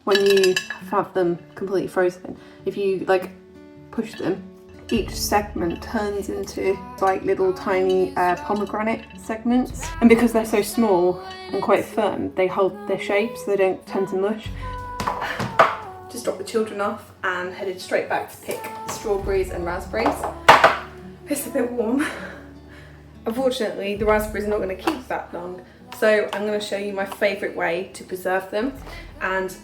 when you have them completely frozen, if you like push them, each segment turns into like little tiny pomegranate segments, and because they're so small and quite firm, they hold their shape so they don't turn to mush. Just dropped the children off and headed straight back to pick strawberries and raspberries. It's a bit warm. Unfortunately, the raspberries are not going to keep that long, so I'm going to show you my favourite way to preserve them and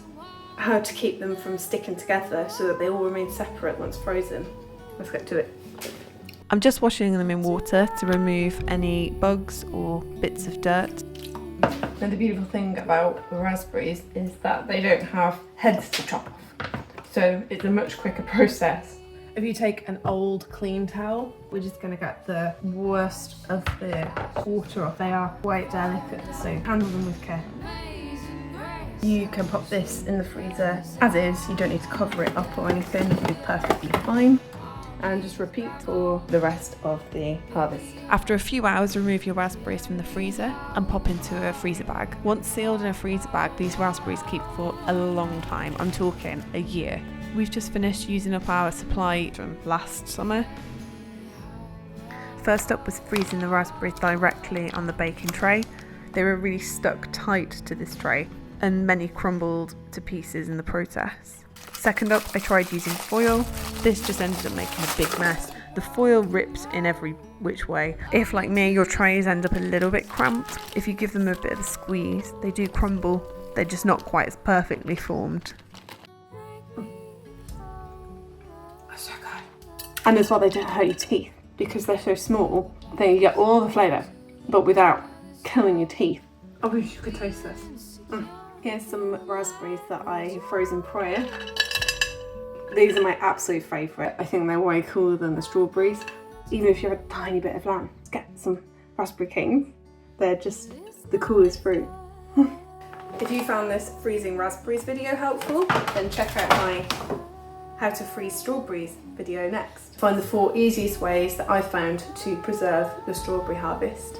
how to keep them from sticking together so that they all remain separate once frozen. Let's get to it. I'm just washing them in water to remove any bugs or bits of dirt. And the beautiful thing about the raspberries is that they don't have heads to chop off, so it's a much quicker process. If you take an old clean towel, we're just going to get the worst of the water off. They are quite delicate, so handle them with care. You can pop this in the freezer as is, you don't need to cover it up or anything, it'll be perfectly fine. And just repeat for the rest of the harvest. After a few hours, remove your raspberries from the freezer and pop into a freezer bag. Once sealed in a freezer bag, these raspberries keep for a long time. I'm talking a year. We've just finished using up our supply from last summer. First up was freezing the raspberries directly on the baking tray. They were really stuck tight to this tray, and many crumbled to pieces in the process. Second up, I tried using foil. This just ended up making a big mess. The foil rips in every which way. If, like me, your trays end up a little bit cramped, if you give them a bit of a squeeze, they do crumble. They're just not quite as perfectly formed. That's so good. And as well, they don't hurt your teeth because they're so small. Then you get all the flavour, but without killing your teeth. I wish you could taste this. Here's some raspberries that I frozen prior. These are my absolute favourite. I think they're way cooler than the strawberries. Even if you have a tiny bit of land, get some raspberry kings. They're just the coolest fruit. If you found this freezing raspberries video helpful, then check out my how to freeze strawberries video next. Find the 4 easiest ways that I've found to preserve your strawberry harvest.